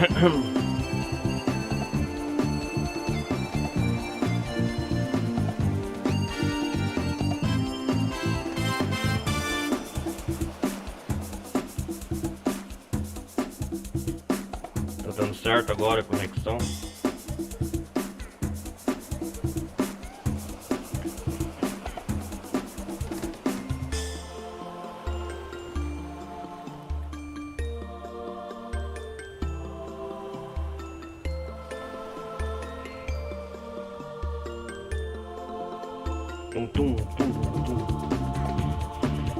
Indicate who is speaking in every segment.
Speaker 1: Tá dando certo agora a conexão. Tum.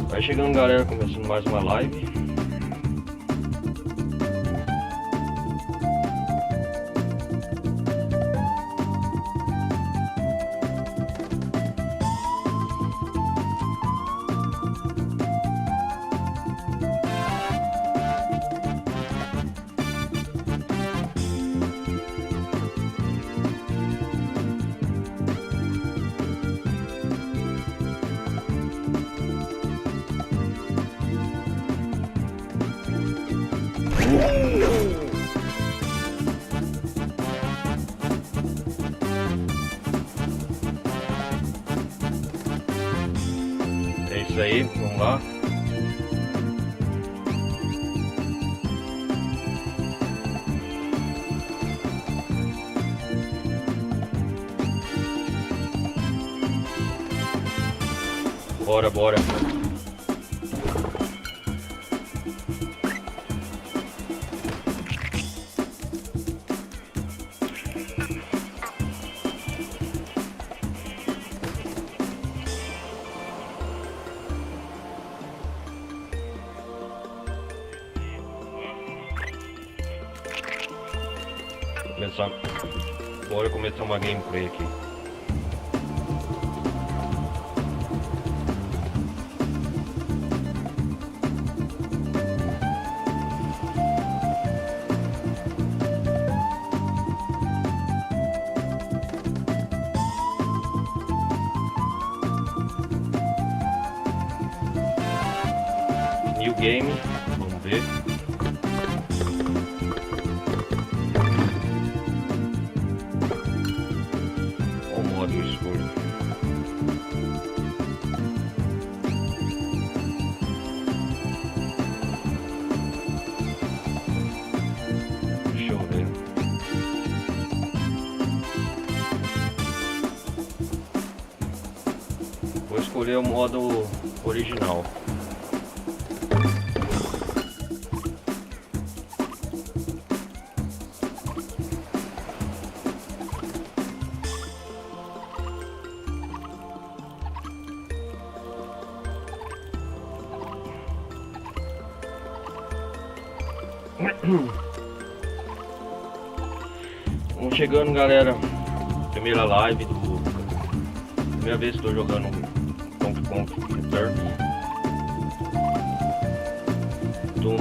Speaker 1: Vai chegando, galera, começando mais uma live. É isso aí, vamos lá. Bora. Bora começar uma gameplay aqui. New game, vamos ver. O modo escuro. Deixa eu ver. Vou escolher o modo original. Vamos chegando, galera. Primeira live do... Primeira vez que estou jogando Donkey Kong Returns. Dum.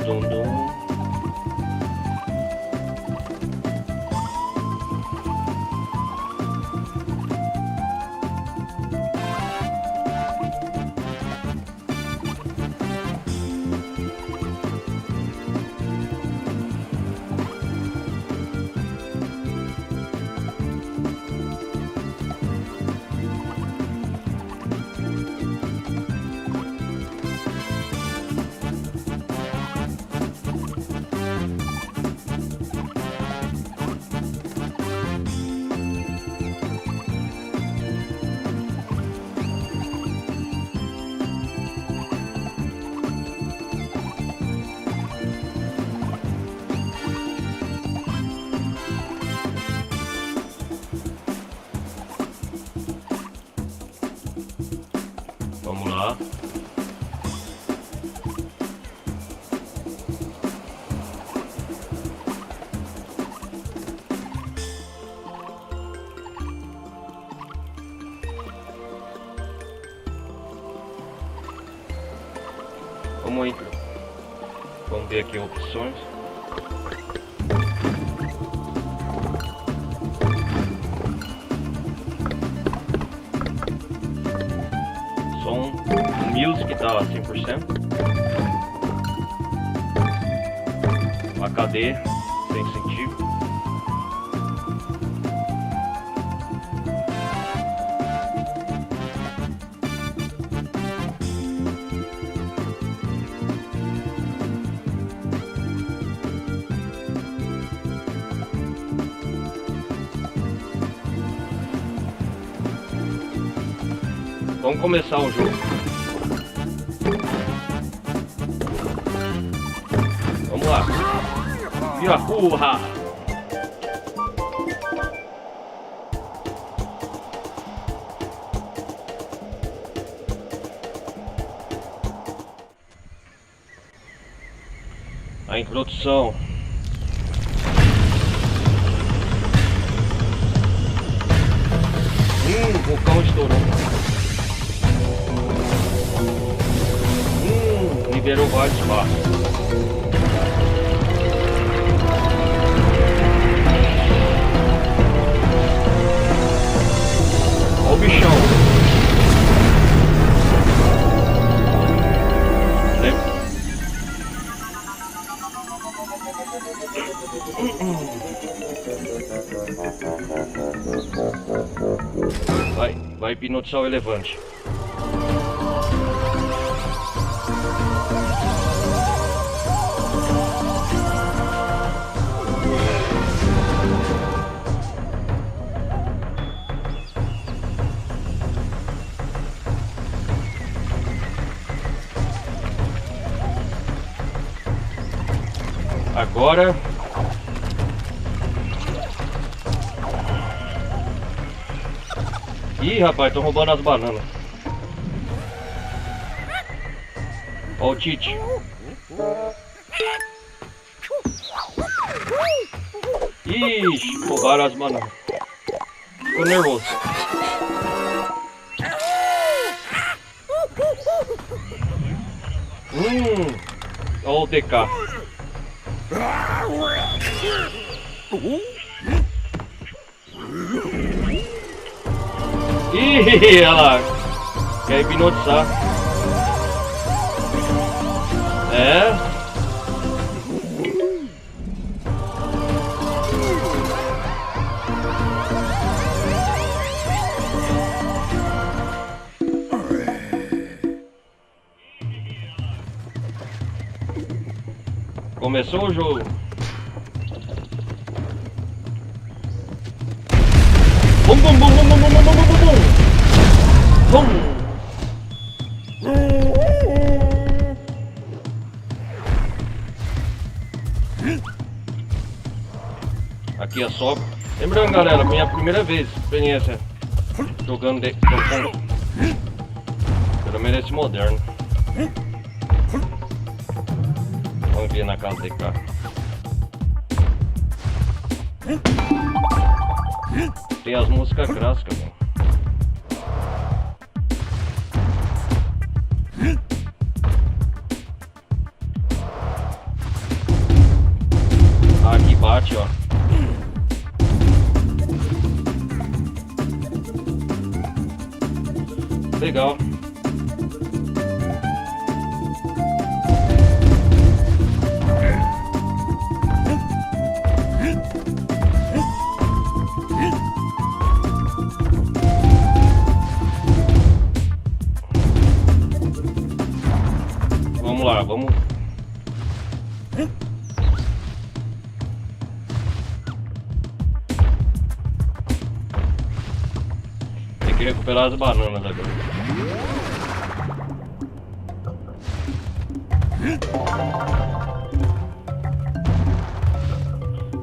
Speaker 1: Vamos lá. Vamos ver aqui opções. Som, music tá 100%. HD sem sentido. Vamos começar o jogo. Vamos lá. Yahoo! A introdução. O vulcão estourou. Liberou vários espaços. Olha o bichão. Vai hipnotizar o elefante. Agora ih, rapaz, tô roubando as bananas. Ó o Tite. Ixi, roubaram as bananas. Ficou nervoso. Ó o DK. Ih, olha lá. Quer hipnotizar. É. Começou o jogo. Bum bum bum bum bum bum bum bum bum bum. Aqui é só. Lembrando, galera, minha primeira vez experiência jogando de pelo menos esse moderno. Vamos ver na casa de cá. Tem as músicas clássicas, né? Aqui bate, ó. Legal. Vamos lá, vamos. Tem que recuperar as bananas agora.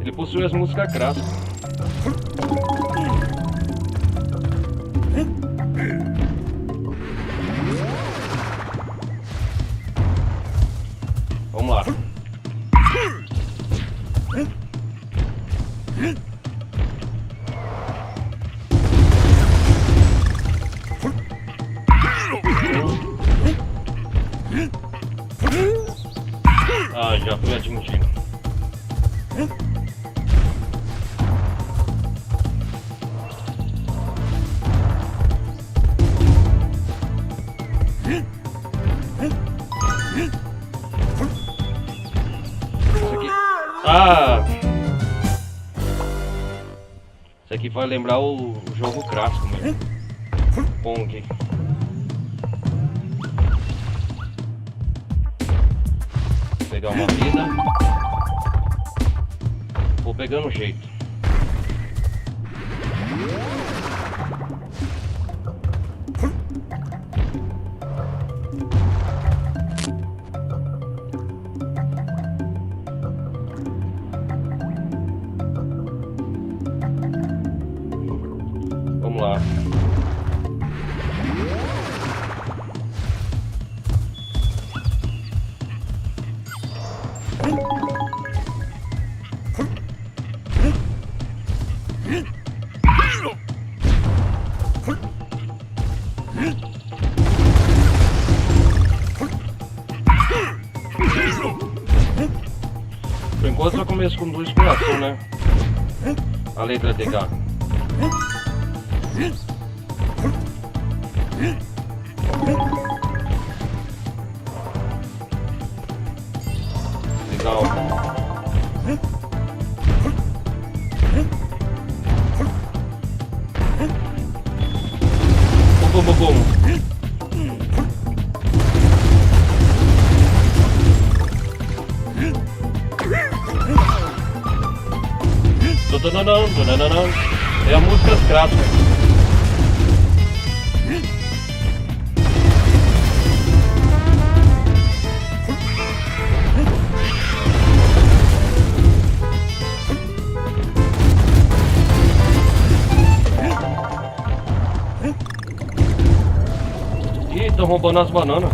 Speaker 1: Ele possui as músicas clássicas. Vamos lá. Ah, já fui admitido. Ah! Isso aqui vai lembrar o jogo clássico mesmo. Pong. Vou pegar uma vida. Vou pegando o jeito. Por enquanto eu começo com 2 corações, né? A letra DK. Legal. Bum, bum, bum. É a música clássica. Ih, estão roubando as bananas.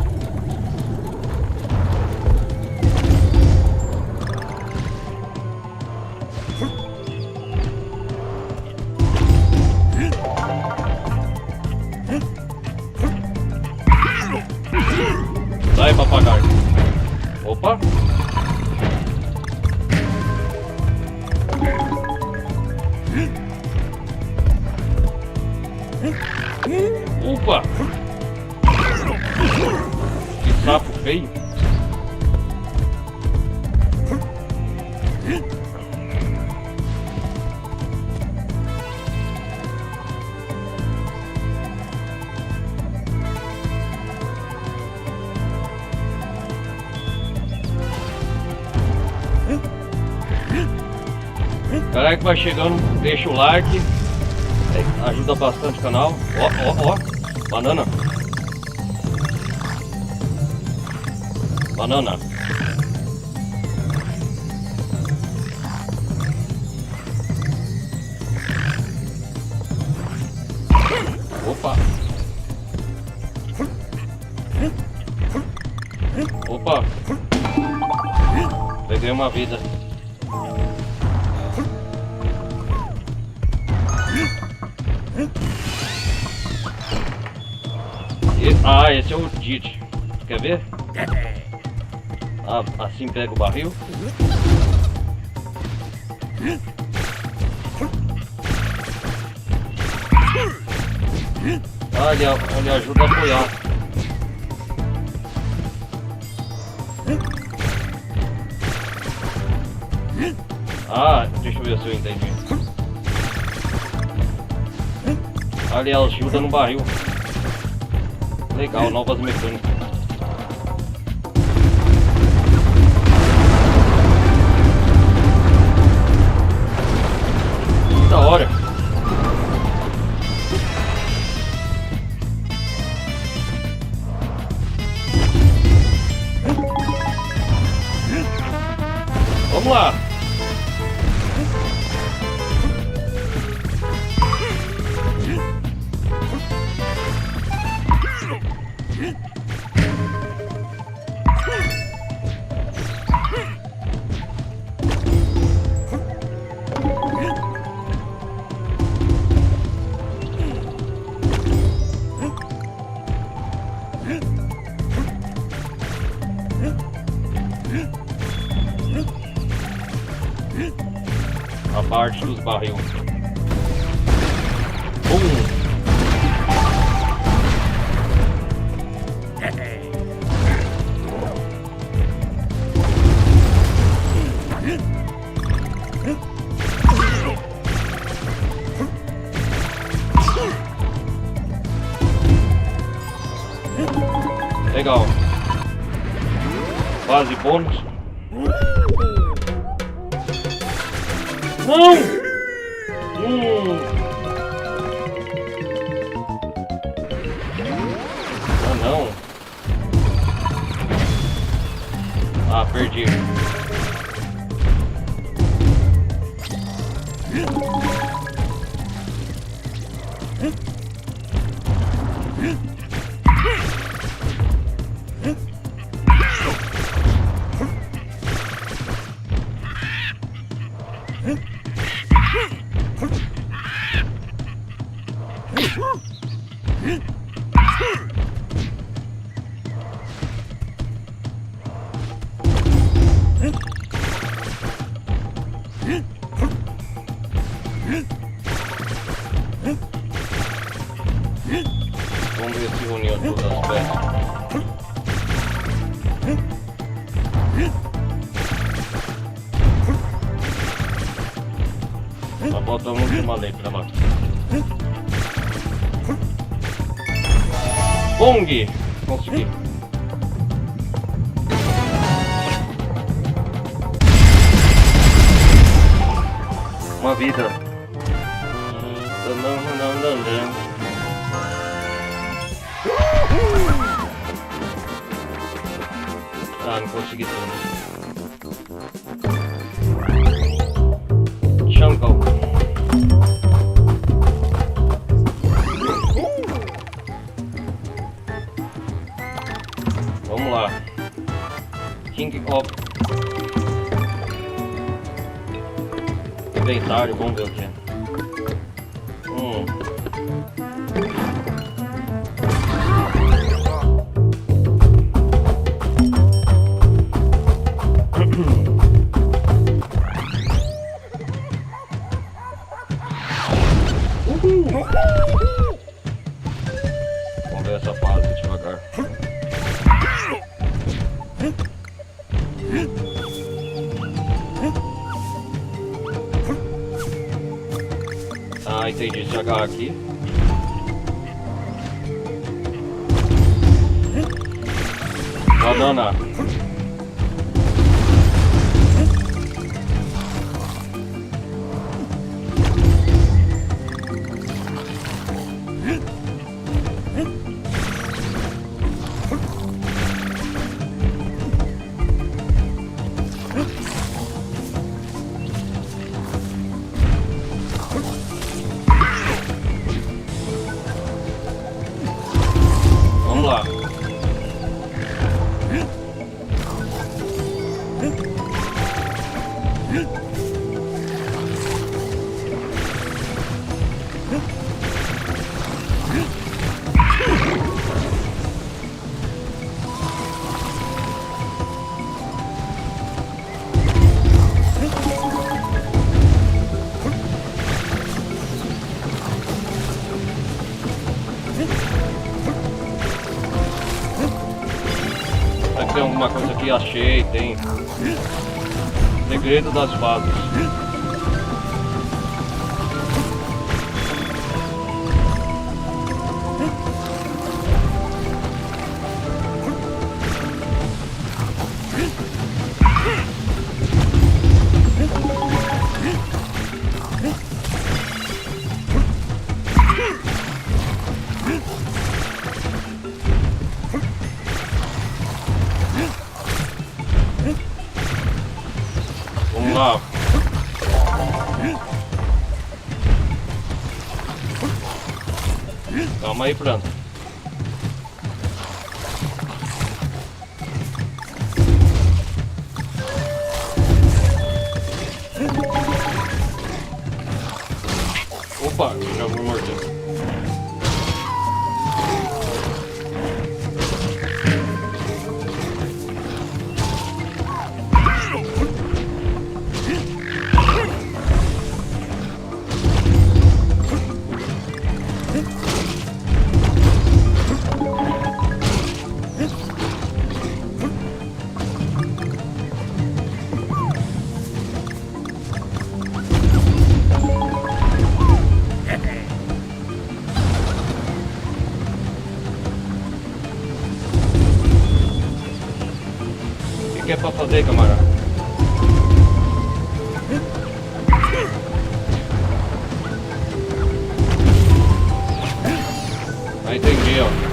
Speaker 1: Sai, papagaio. Opa. Opa. Que sapo feio. Galera que vai chegando, deixa o like, ajuda bastante o canal. Ó, banana. Banana. Opa. Opa. Peguei uma vida. Ah, esse é o Didi. Quer ver? Ah, assim pega o barril. Ah, ele ajuda a apoiar. Ah, deixa eu ver se eu entendi. Ali ajuda no barril. Legal, novas mecânicas. Que da hora. Vamos lá. A parte dos barril. Legal. Fase bônus. Não! Ah, não. Ah, perdi. Só falta uma última letra lá. Pong! Consegui. Uma vida. Ah, não consegui tudo. Jungle. Vamos lá. King of Inventário, vamos ver o que é. Vamos ver essa fase devagar. Ah, entendi. Jogar aqui. Banana. Vamos lá. Tem alguma coisa aqui, achei, tem. Segredo das fases. Vamos lá. Calma aí, planta. Opa, já vou morder. O que é pra fazer, camarada? Ah, entendi, ó.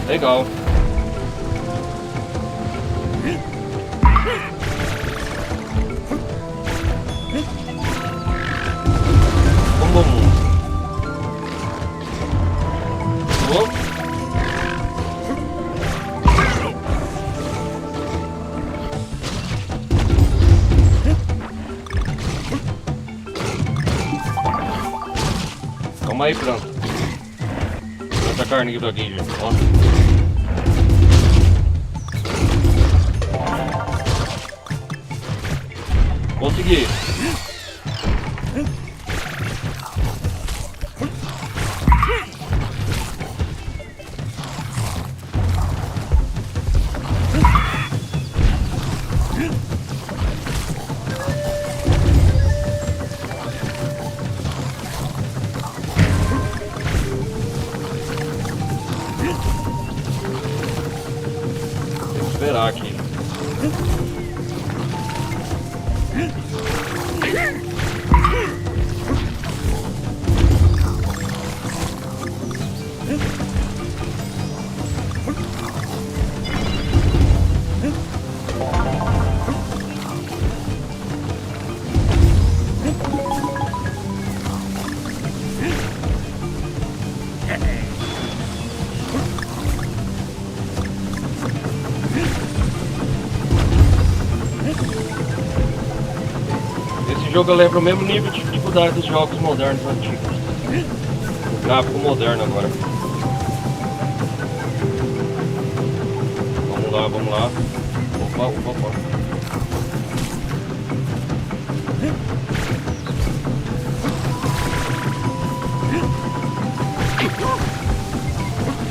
Speaker 1: Legal. Como calma aí, pronto. Vou carneiro aqui, gente. Ó. Consegui. Vou esperar aqui. Esse jogo lembra o mesmo nível de dificuldade dos jogos modernos antigos. O gráfico moderno agora. Vamos lá, vamos lá. Opa, opa, opa.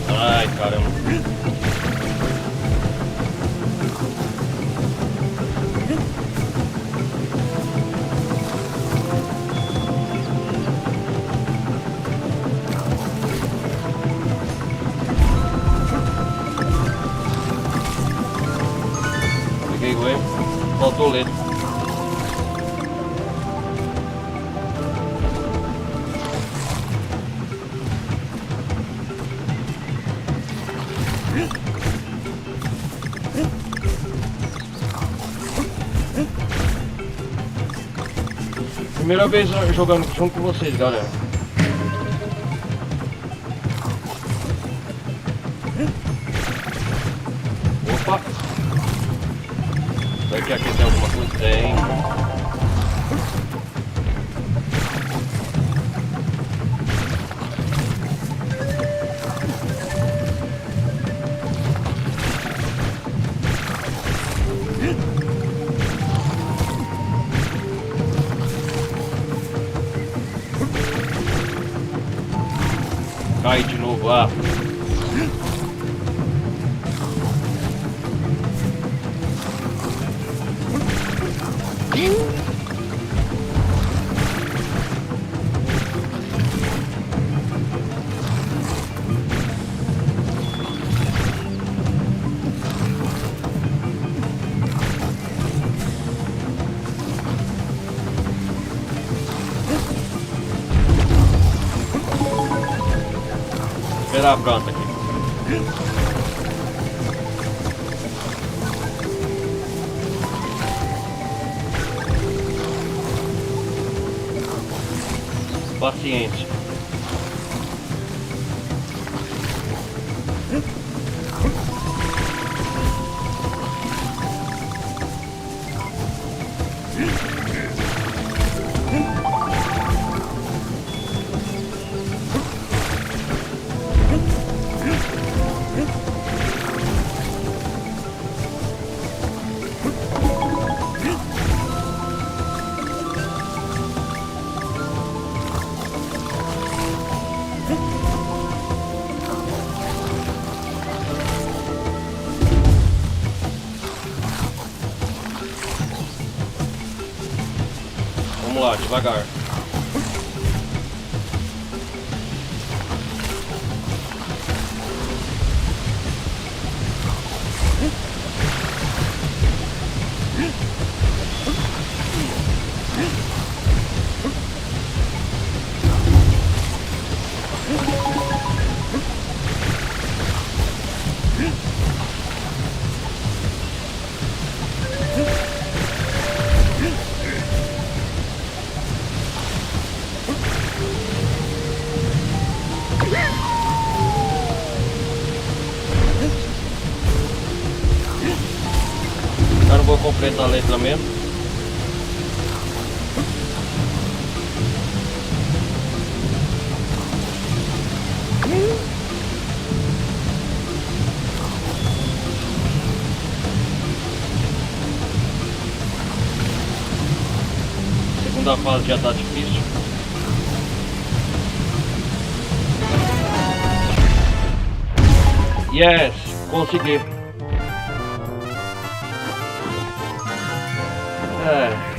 Speaker 1: Ai, caramba. Peguei o erro. Faltou letra. Primeira vez jogando junto com vocês, galera. Opa! Será que aqui tem alguma coisa? Tem. Cai de novo lá. Esperar a planta aqui. Paciente. Vamos lá, devagar. Eu não vou completar a letra mesmo. segunda fase já tá difícil. Yes, consegui. É.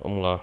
Speaker 1: Vamos lá.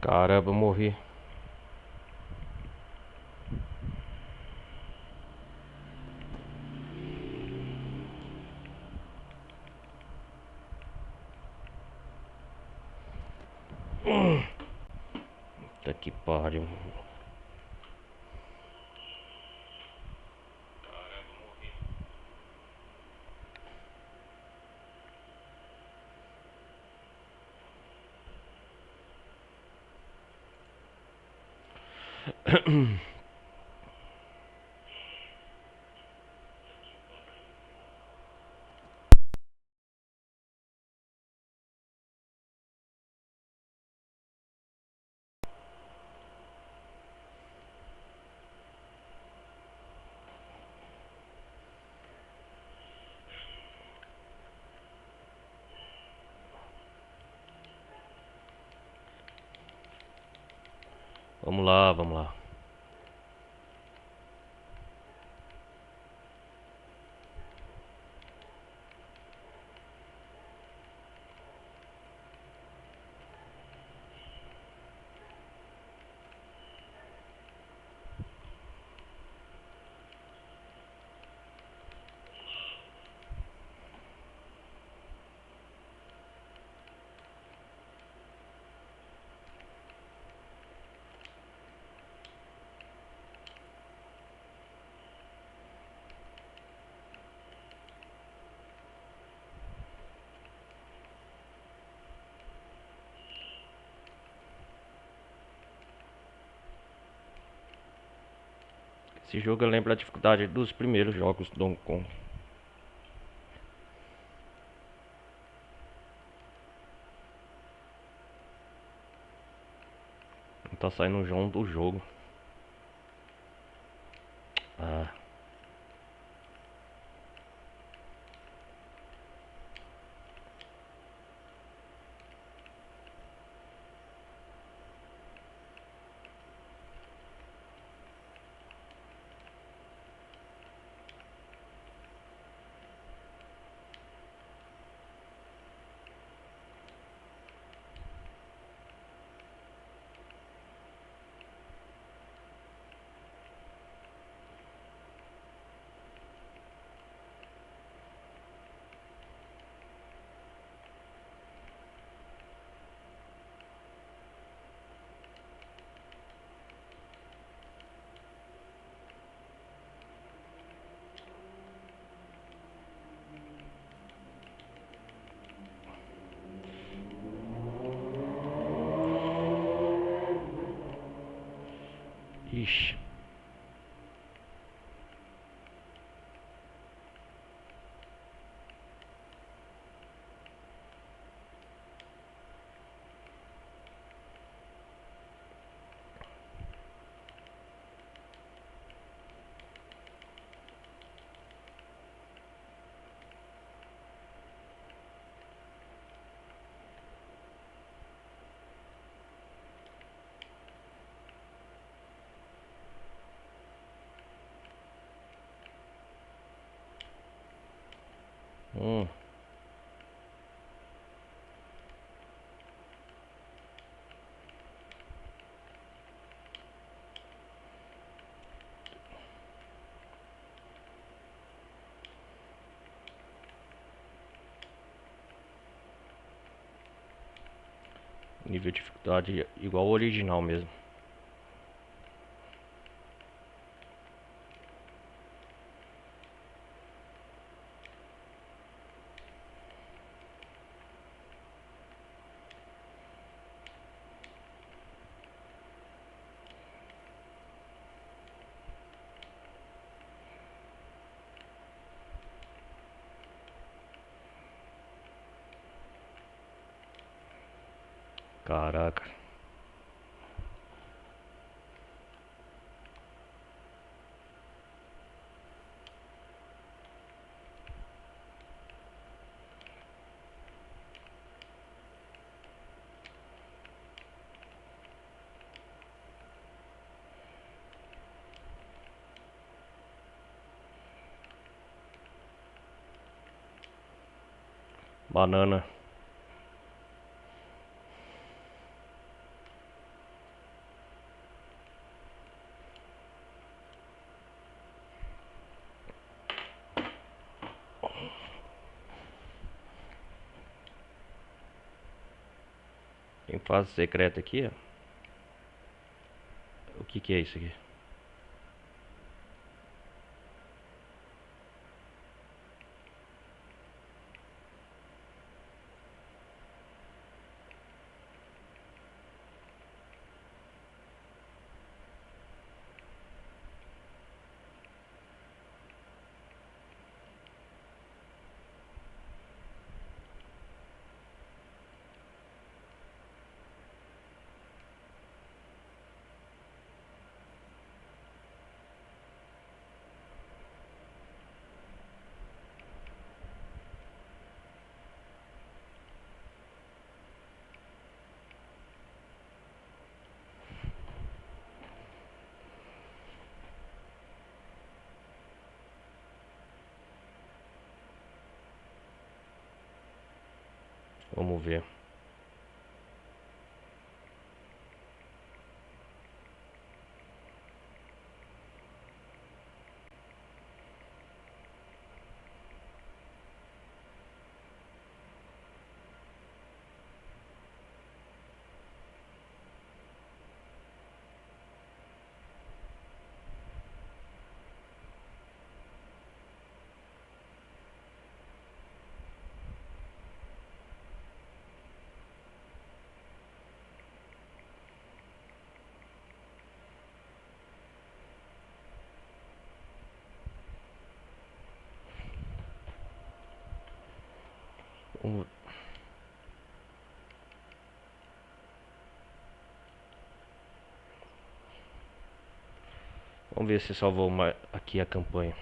Speaker 1: Caramba, eu morri. Puta que pariu. Vamos lá, vamos lá. Esse jogo lembra a dificuldade dos primeiros jogos do Donkey Kong. Não tá saindo o João do jogo. Ah. Ixi. Hum. Nível de dificuldade igual ao original mesmo. Caraca. Banana. Tem fase secreta aqui, ó. O que é isso aqui? Vamos ver. Vamos ver se salvou aqui a campanha.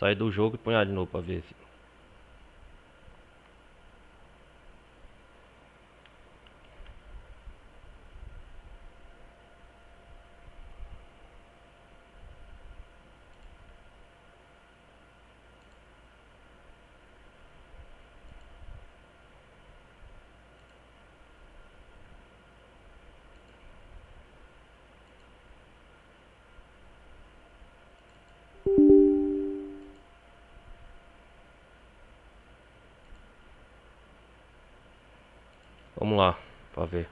Speaker 1: Sai do jogo e põe lá de novo pra ver se... Vamos lá, pra ver.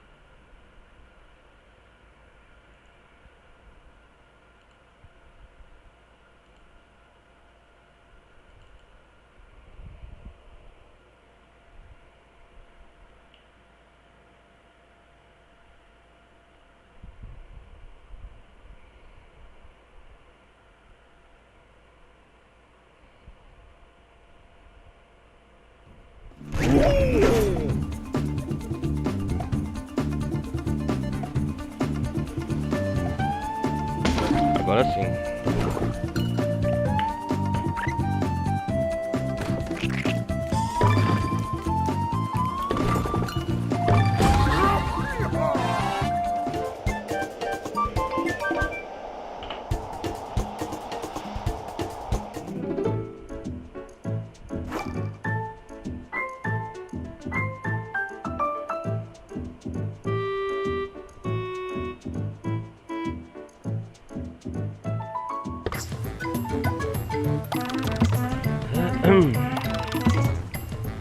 Speaker 1: Agora sim.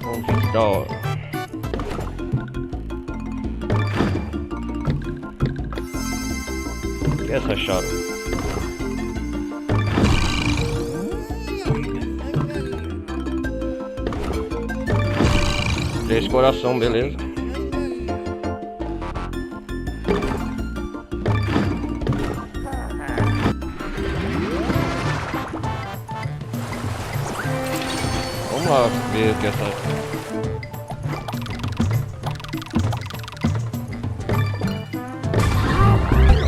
Speaker 1: Vamos ver que da hora. O que é essa chave? Três coração, beleza. Vamos lá ver o que é essa...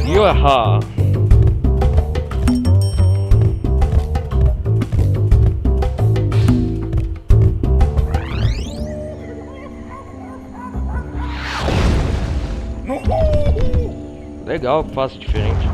Speaker 1: Yoha! Legal, faço diferente.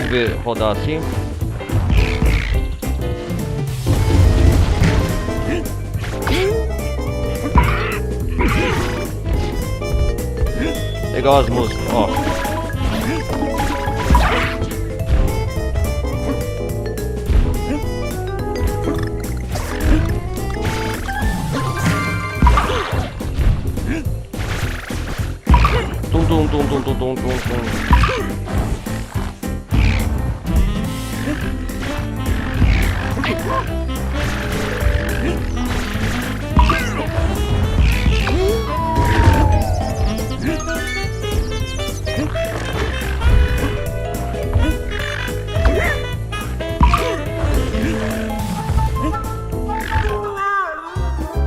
Speaker 1: ver rodar assim. Legal as músicas, ó. Tum tum tum tum tum tum tum.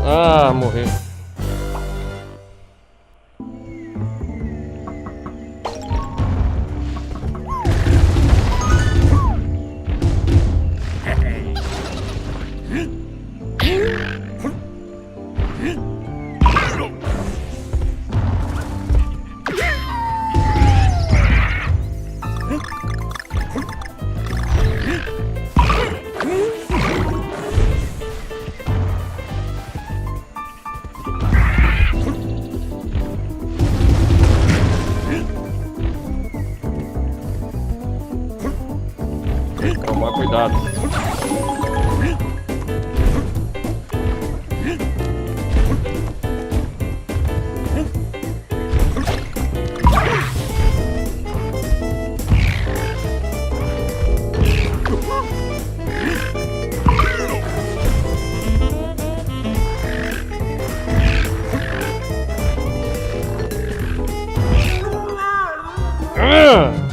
Speaker 1: Ah, morri. Tomar cuidado.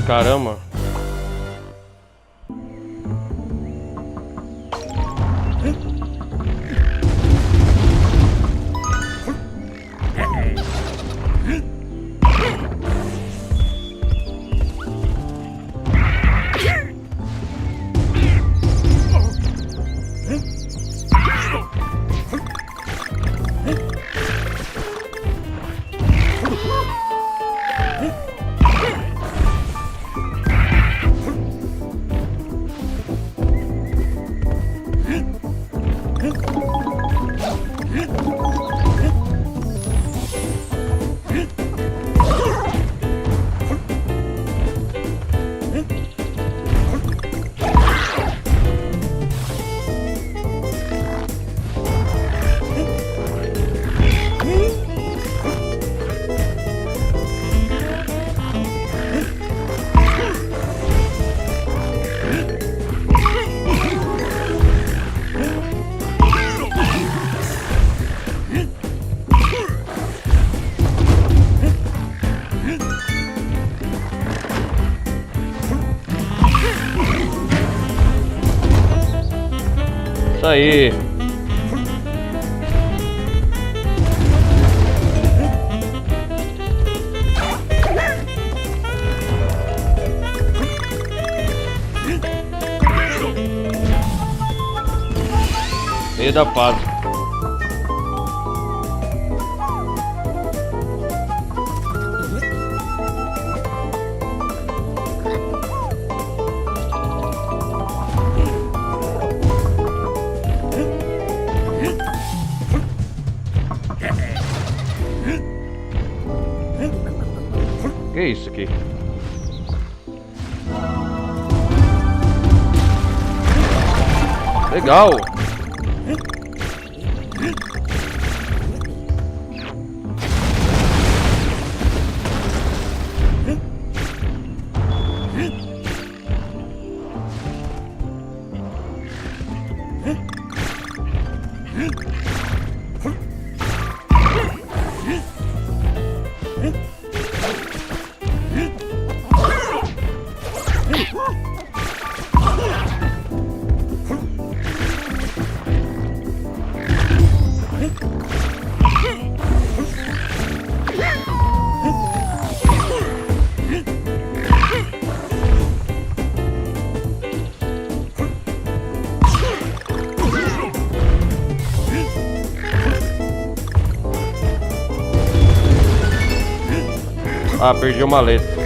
Speaker 1: Caramba. Isso aí. Meio da paz. Que é isso aqui? Legal! Ah, perdi uma letra.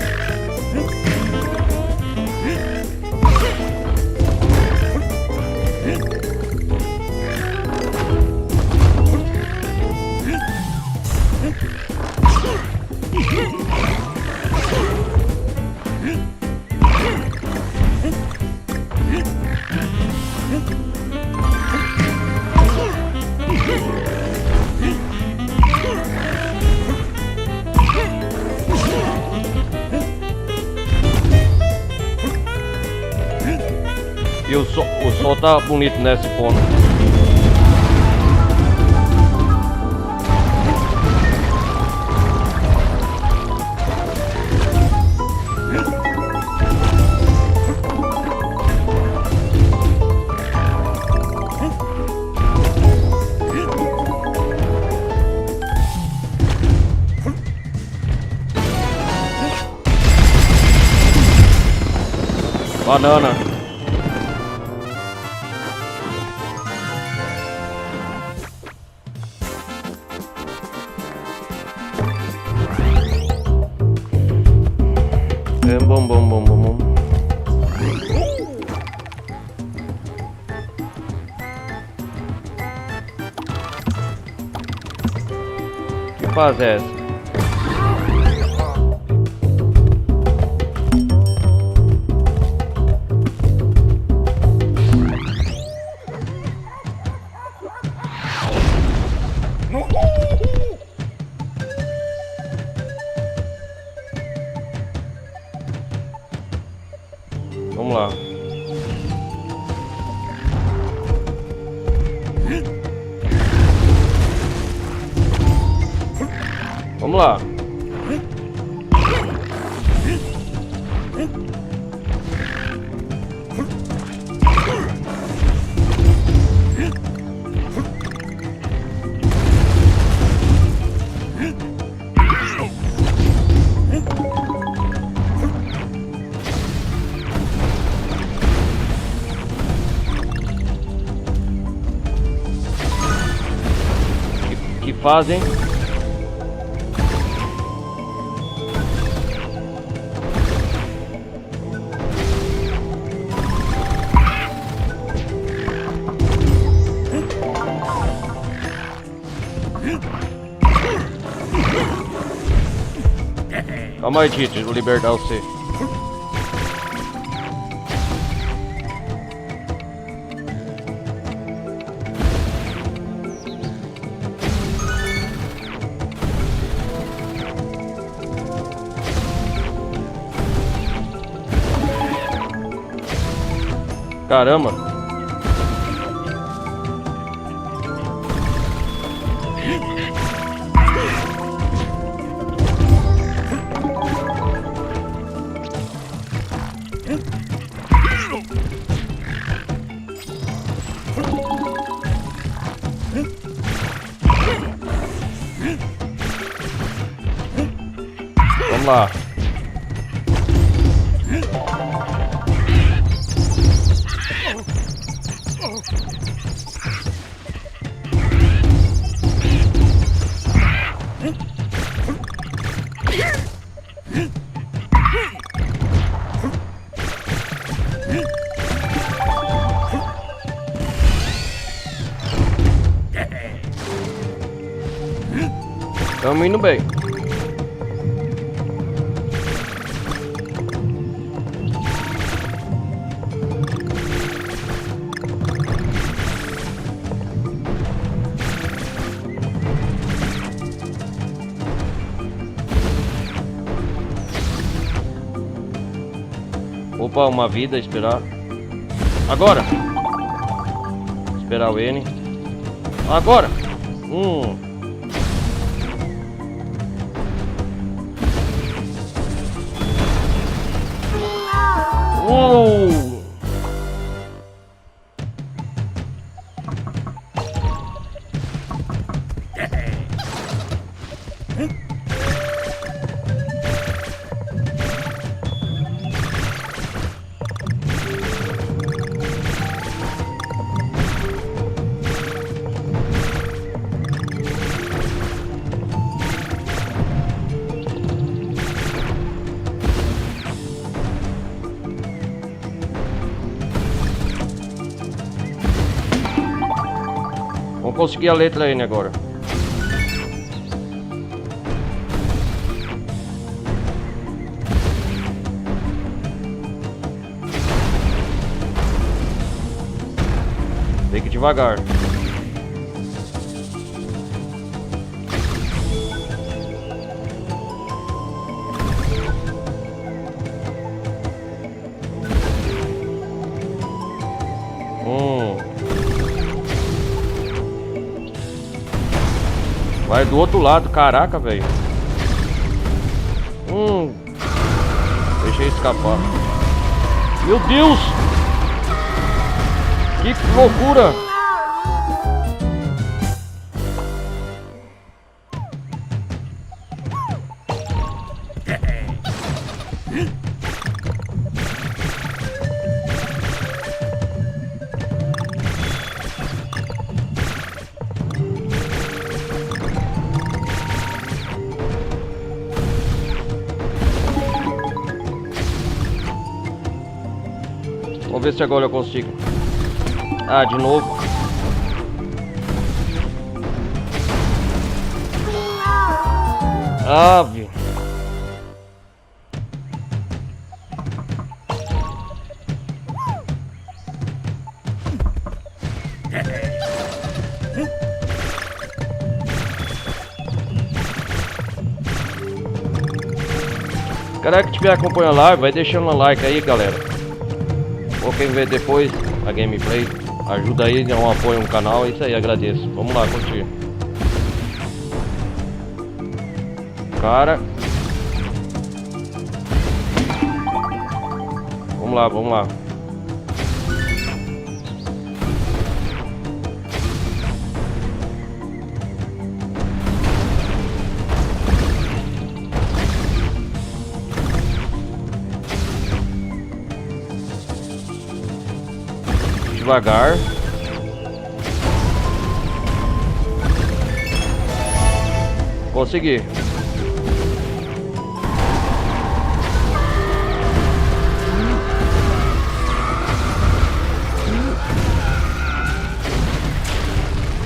Speaker 1: O sol tá bonito nesse ponto. Banana. Bom, bom, bom, bom, bom. Que faz é essa? Vamos lá. Vamos lá. Que fazem? Calma aí, Tite, vou libertar você. Caramba! Vamos lá. Estamos indo bem. Opa, uma vida, esperar. Agora! Esperar o N. Agora! Vamos conseguir a letra N agora. Tem que ir devagar. Vai do outro lado, caraca, velho. Deixei escapar. Meu Deus! Que loucura! Vamos ver se agora eu consigo. Ah, de novo. Ave. Galera que estiver acompanhando a live, vai deixando um like aí, galera. Ou quem vê depois a gameplay, ajuda aí, dá um apoio no canal, é isso aí, agradeço. Vamos lá, curtir. Cara. Vamos lá, vamos lá. Devagar. Consegui.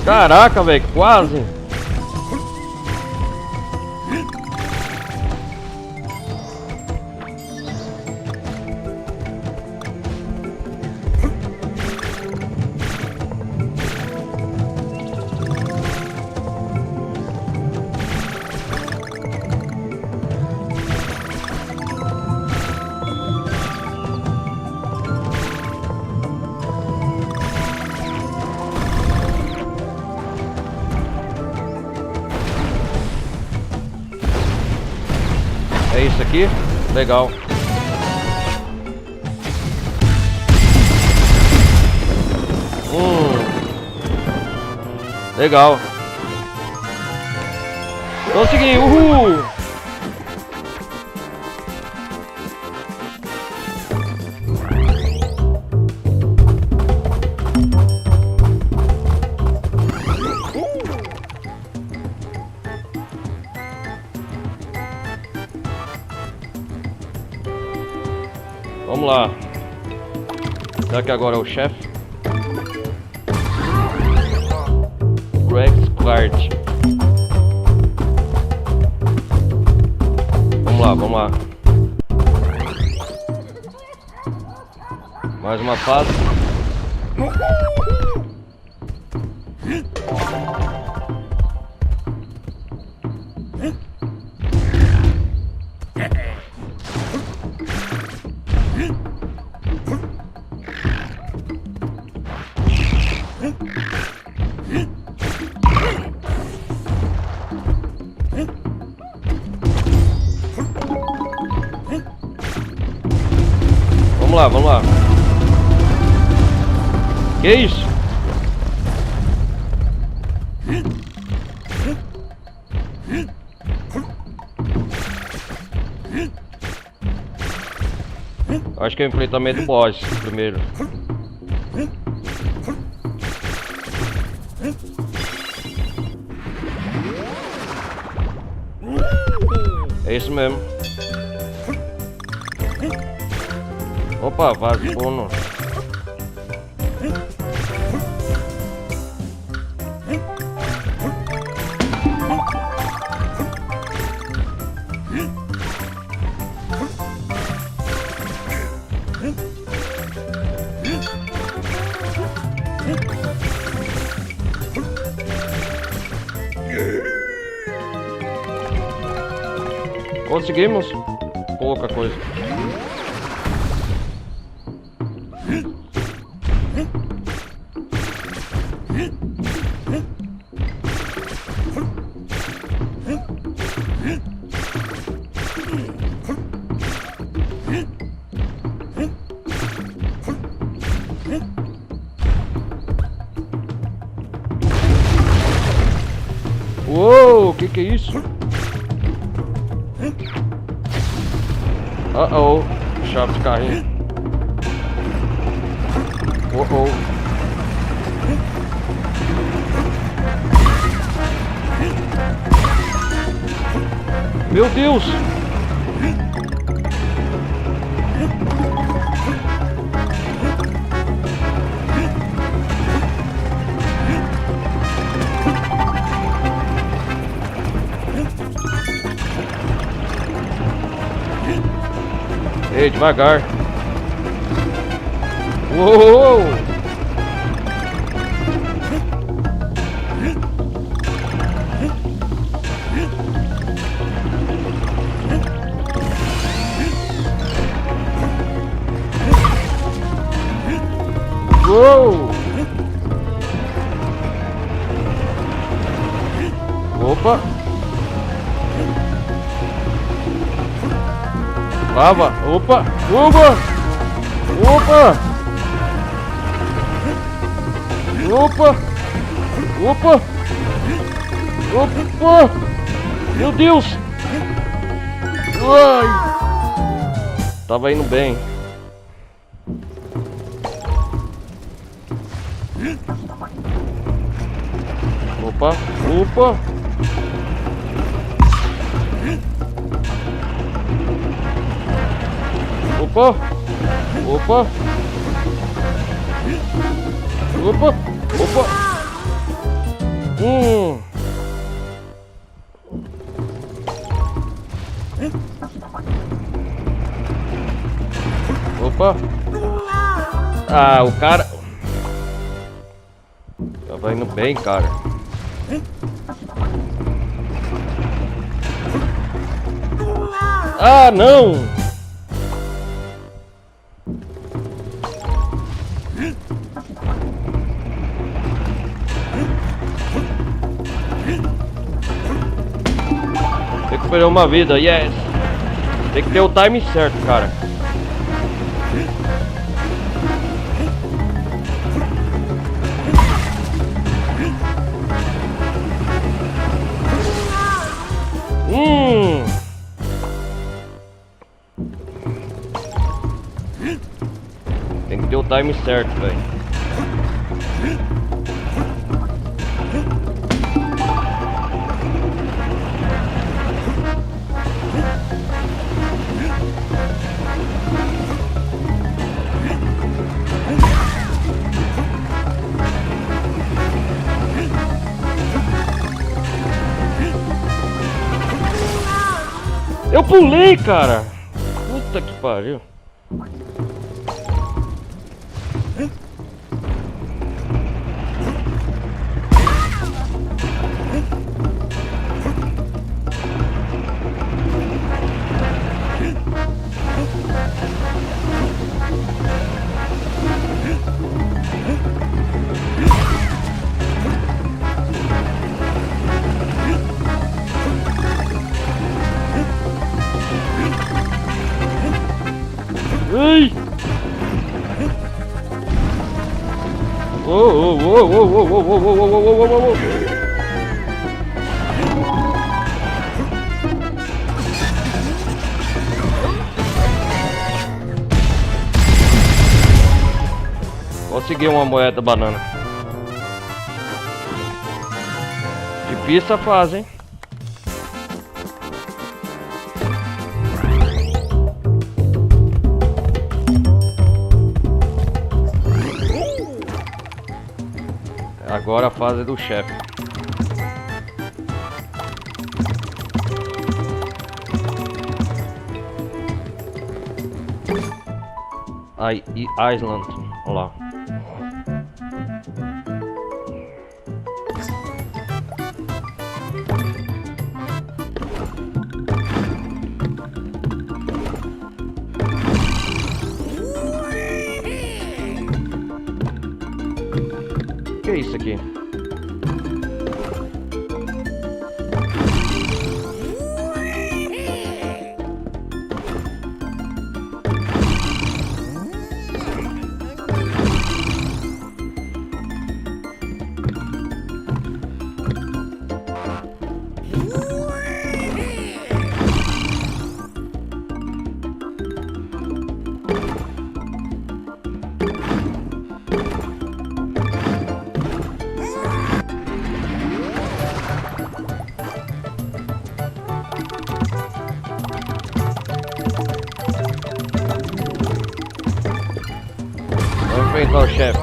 Speaker 1: Caraca, velho, quase. É isso aqui? Legal. Legal. Consegui, uhul! Vamos lá. Será que agora é o chefe? Rex Clark. Vamos lá, vamos lá. Mais uma fase. Vamos lá, vamos lá. Que isso? Acho que é o enfrentamento boss primeiro. É isso mesmo. Opa, vazou. Conseguimos pouca coisa. Uou, que é isso? Uh-oh. Chave de carrinho. Uh-oh. Meu Deus! Ei, devagar. Uou! Uou! Opa! Lava! Opa! Opa! Opa! Opa! Opa! Opa! Meu Deus! Ai! Tava indo bem. Opa! Opa! Opa! Opa! Opa! Opa! Opa! Ah, o cara... Tava indo bem, cara. Ah, não! Recuperou uma vida, yes! Tem que ter o time certo, cara. Tem que ter o time certo, velho. Eu pulei, cara! Puta que pariu! Ai! Oh, oh, oh, oh, oh, oh, oh, oh, oh, oh, oh. Consegui uma moeda banana. Difícil essa fase, hein? Agora a fase do chefe. Island, olha lá. Que é isso aqui? chefe.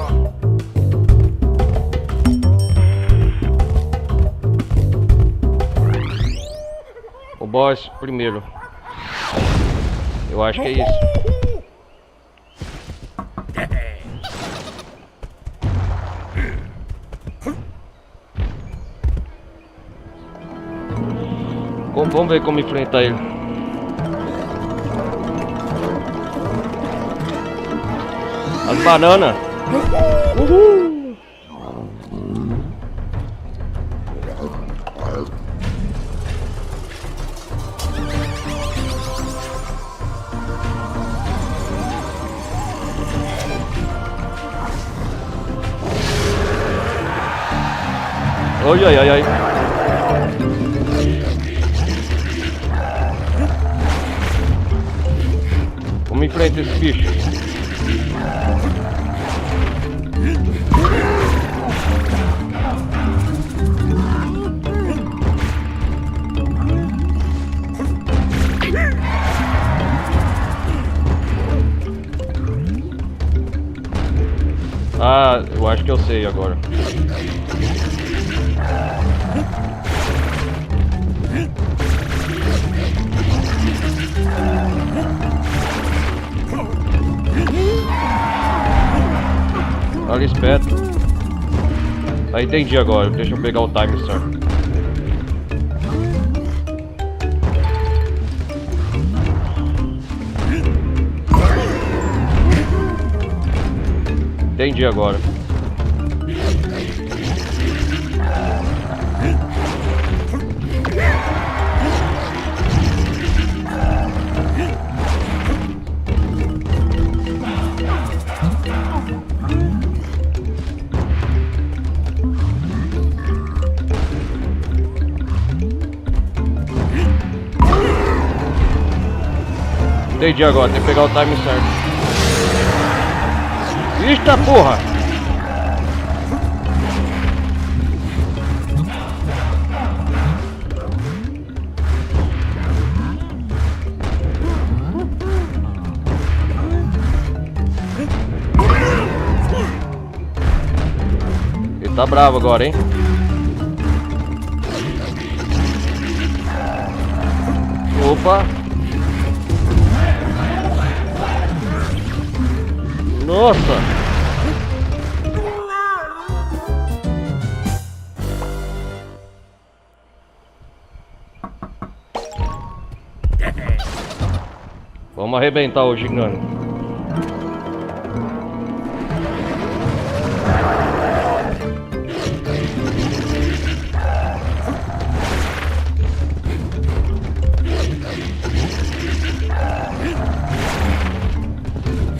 Speaker 1: O boss primeiro. Eu acho que é isso. Vamos ver como enfrentar ele. As bananas. Uhul. Ai, ai, ai, ai. Como enfrenta esse bicho? Ah, eu acho que eu sei agora. Olha esperto. Ah, entendi agora. Deixa eu pegar o time certo. Entendi agora. Entendi agora, tem que pegar o time certo. Eita porra! Ele tá bravo agora, hein? Opa! Nossa! Vamos arrebentar o gigante.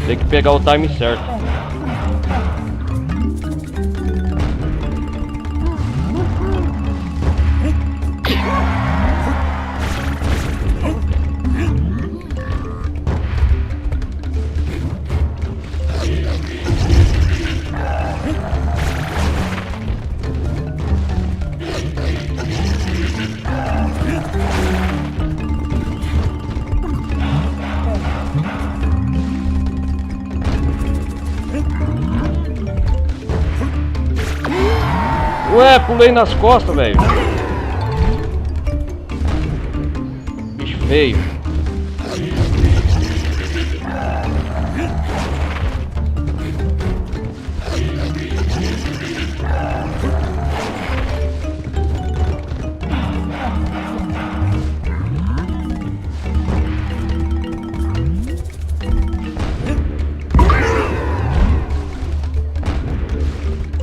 Speaker 1: Tem que pegar o time certo. Ué, pulei nas costas, velho. Bicho feio.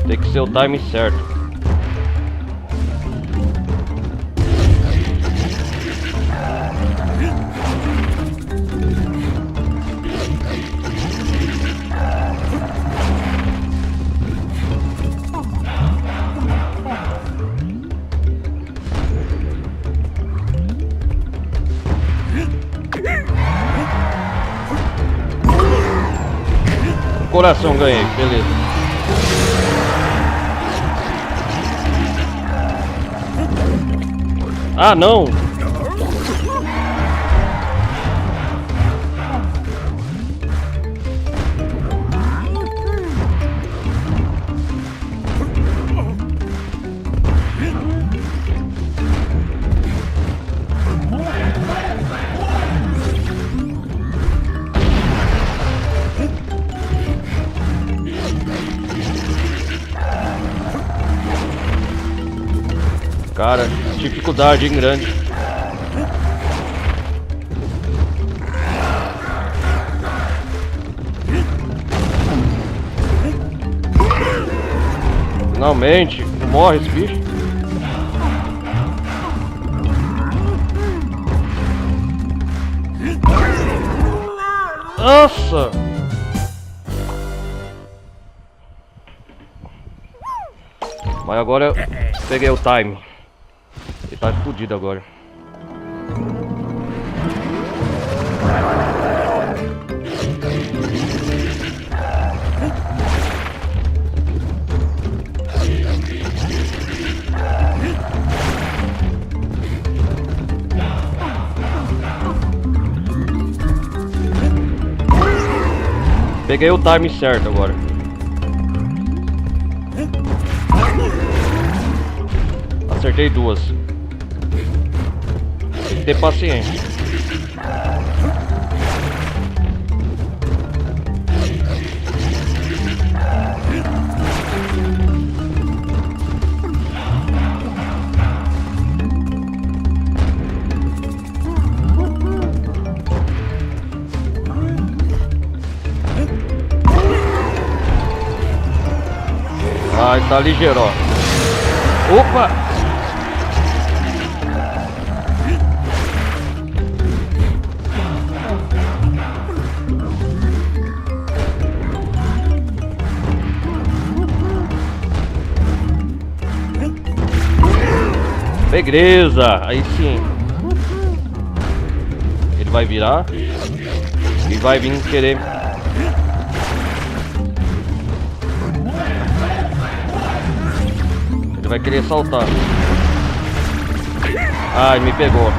Speaker 1: Tem que ser o time certo. Coração ganhei, beleza. Ah, não! Cara, dificuldade hein, grande. Finalmente, não morre esse bicho. Nossa! Mas agora eu peguei o time. Ele tá explodido agora. Peguei o time certo agora. Acertei duas. Tem que ter paciência. Ah, tá ligeiro, ó. Opa! Beleza, aí sim. Ele vai virar e vai vir querer. Ele vai querer saltar. Ai, me pegou.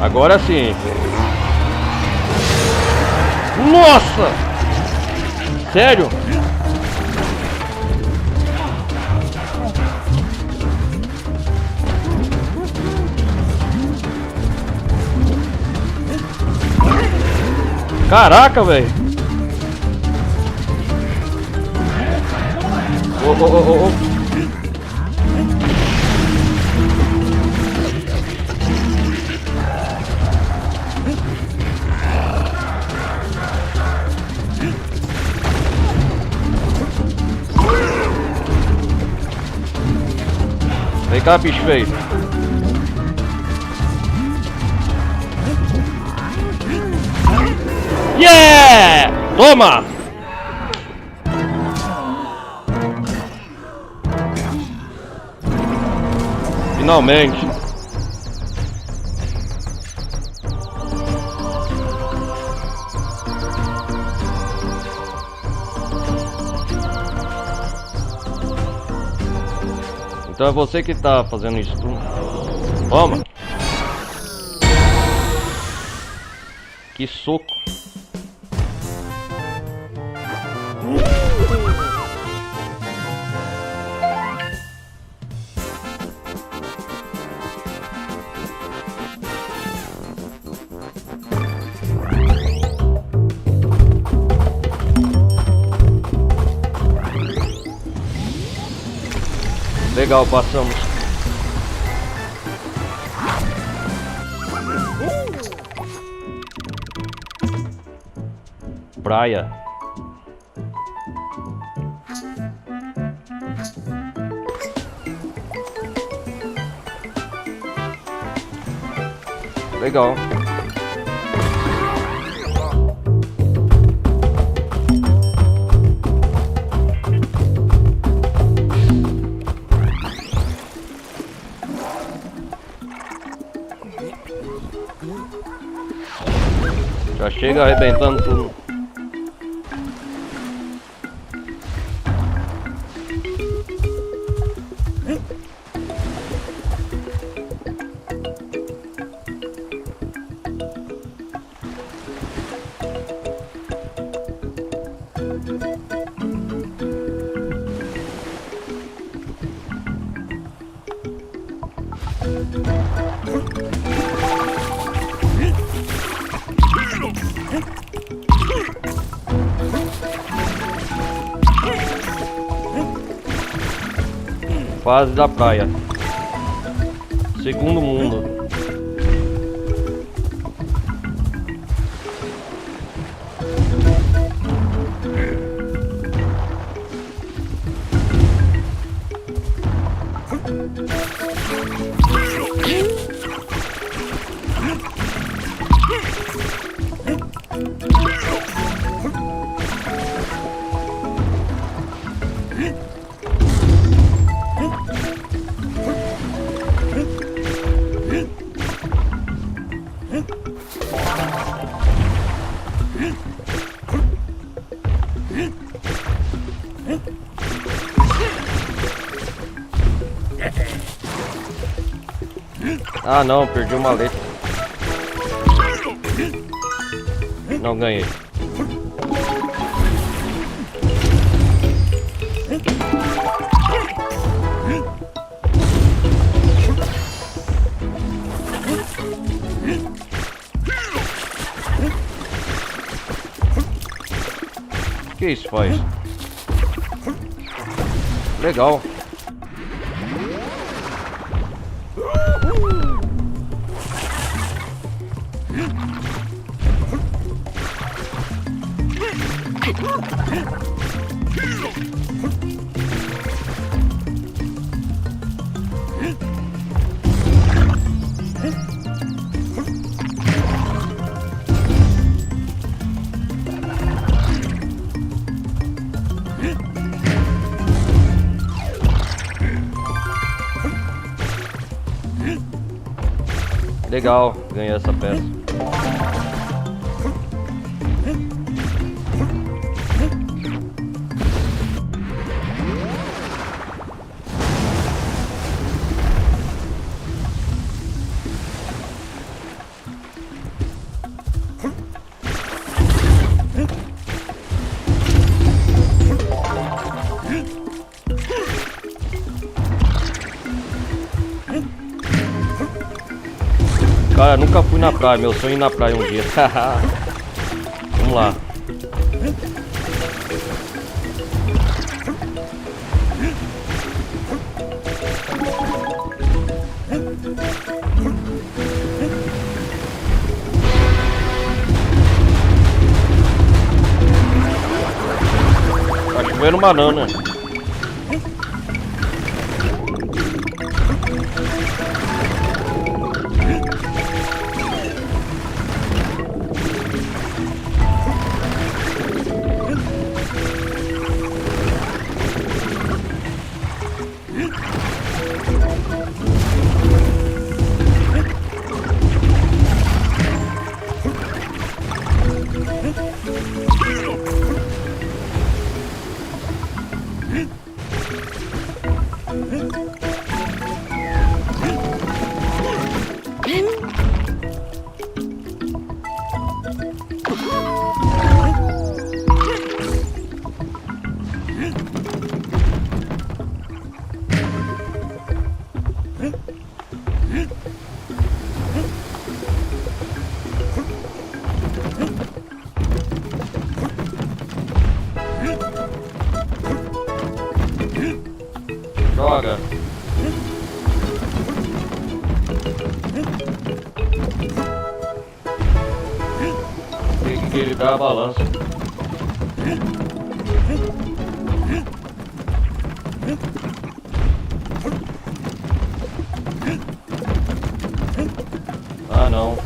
Speaker 1: Agora sim. Nossa! Sério? Caraca, velho! Oh. Vem cá, bicho feio. Yeah! Toma! Finalmente. Então é você que tá fazendo isso tudo. Toma! Que soco! Legal, passamos. Praia. Legal. Já chega arrebentando tudo. Fase da praia. Segundo mundo. Ah não, perdi uma letra. Não ganhei. O que isso faz? Legal. Legal, ganhei essa peça. Cara, nunca fui na praia, meu sonho é ir na praia um dia. Vamos lá. Tá chovendo banana. Joga. Tem que ele dá a balança. Ah não.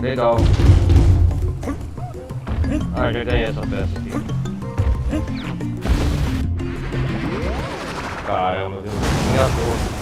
Speaker 1: Legal. Ah, já ganhei essa peça aqui. Caramba, viu? Engatou.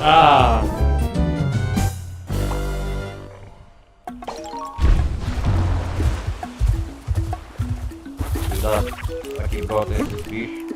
Speaker 1: Ah! Cuidado, aqui brota esses bichos.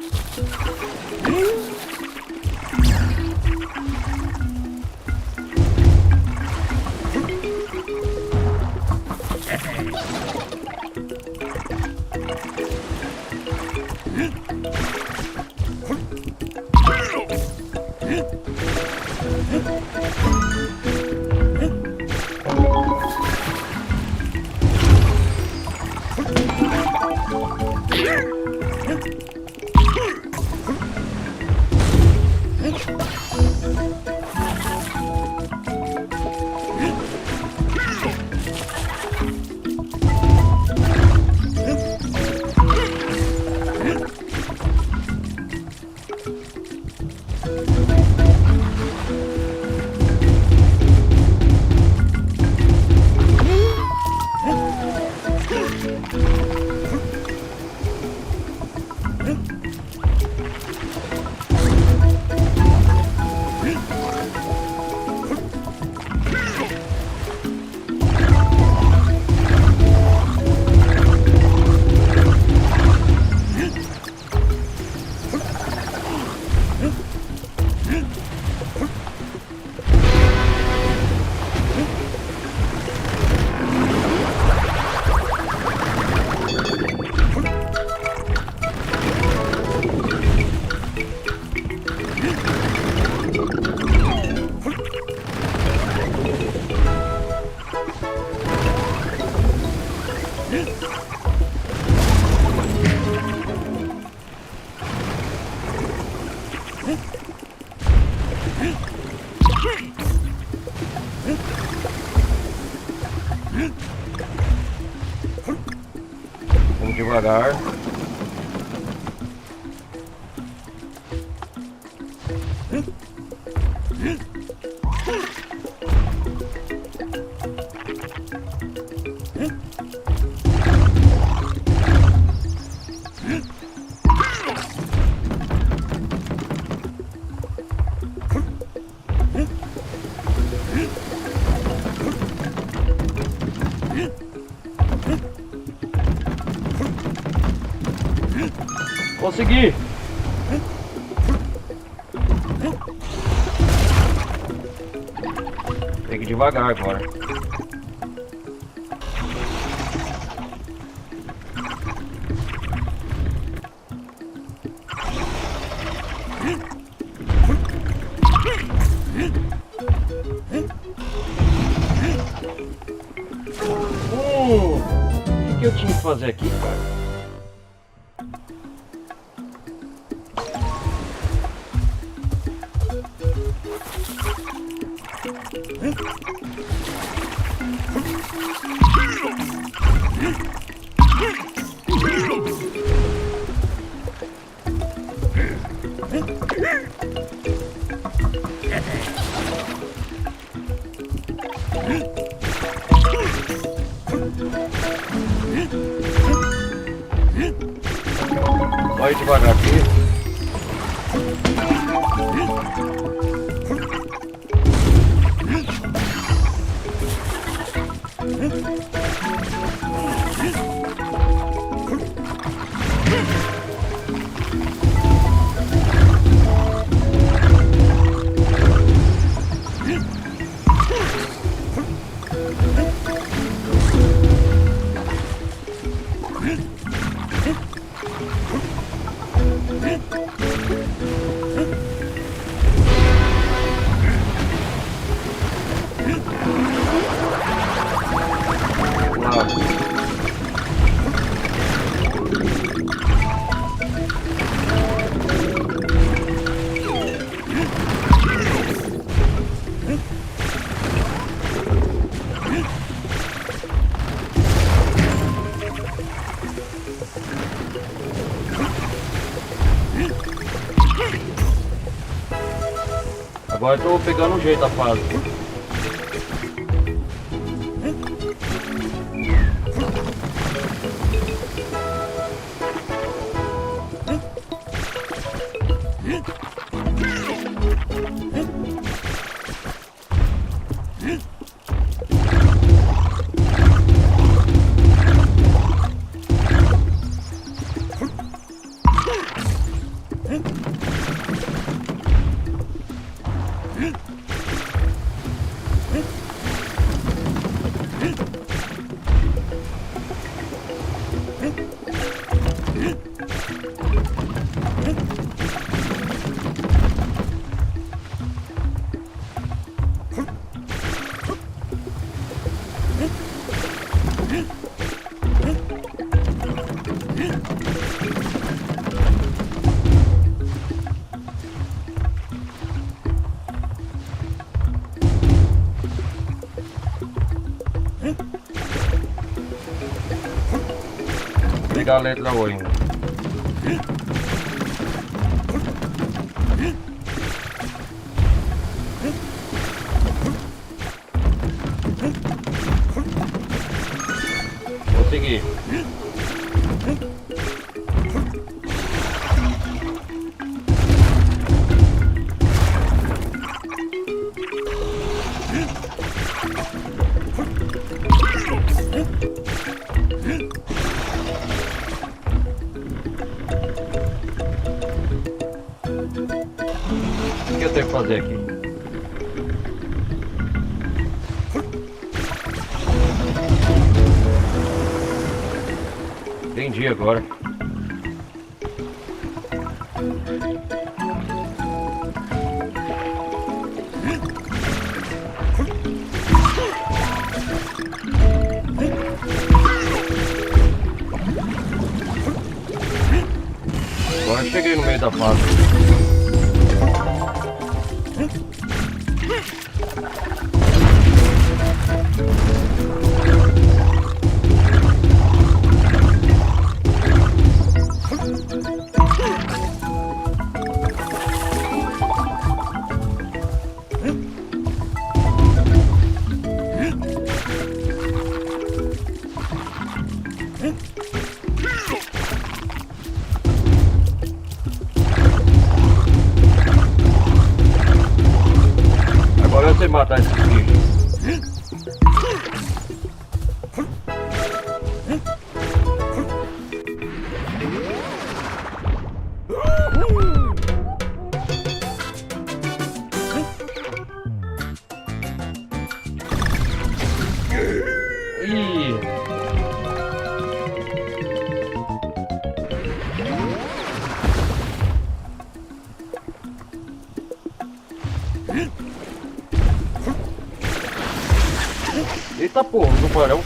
Speaker 1: Vamos devagar. Consegui! Tem que ir devagar agora. O que eu tinha que fazer aqui, cara? Vai devagar aqui. Agora eu tô pegando o jeito da fase. Pegar a letra O ainda. Consegui. O que eu tenho que fazer aqui? Entendi agora. Agora eu cheguei no meio da fase. você matar esses bichos. Ih. Eita porra, do barão.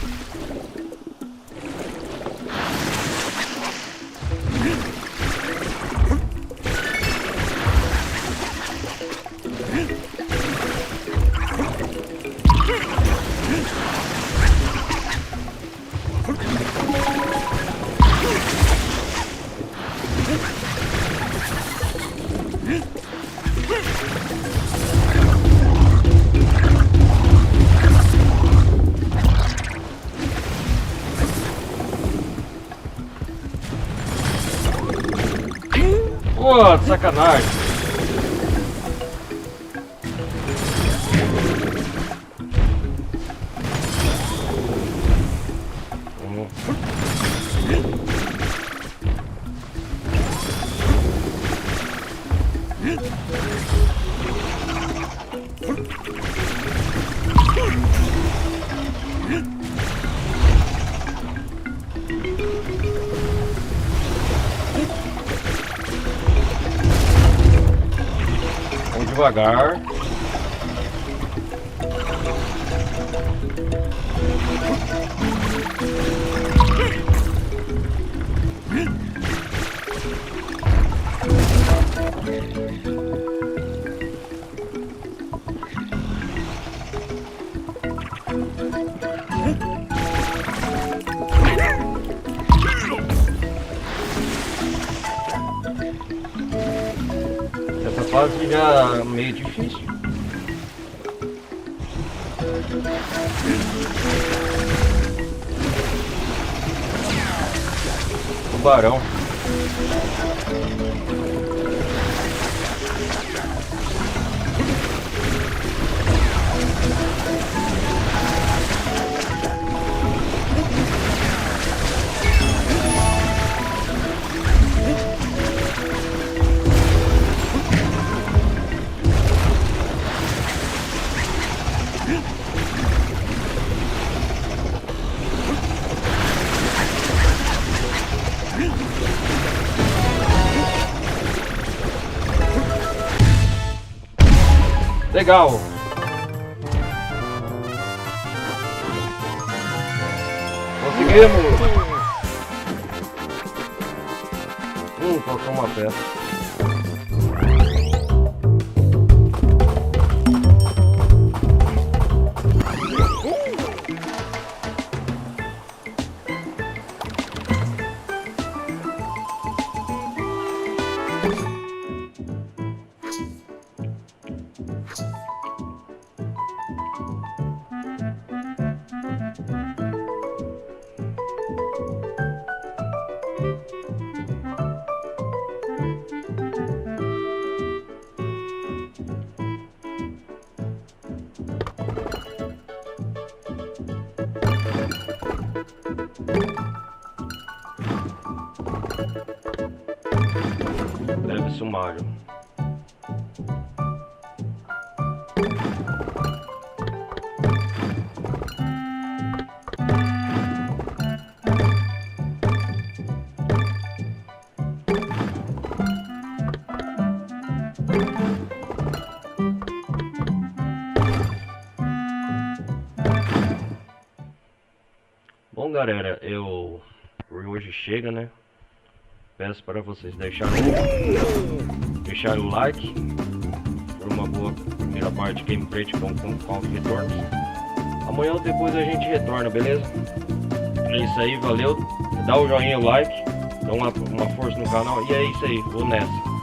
Speaker 1: Pô, sacanagem. Vamos devagar. Essa fase fica meio difícil. Tubarão. Legal. Conseguimos. Faltou uma peça. Breve sumário. Bom, galera, por hoje chega, né? Peço para vocês deixarem o like por uma boa primeira parte de gameplay de Conflict Returns. Amanhã ou depois a gente retorna, beleza? É isso aí, valeu. Dá o joinha, o like, dá uma força no canal e é isso aí, vou nessa.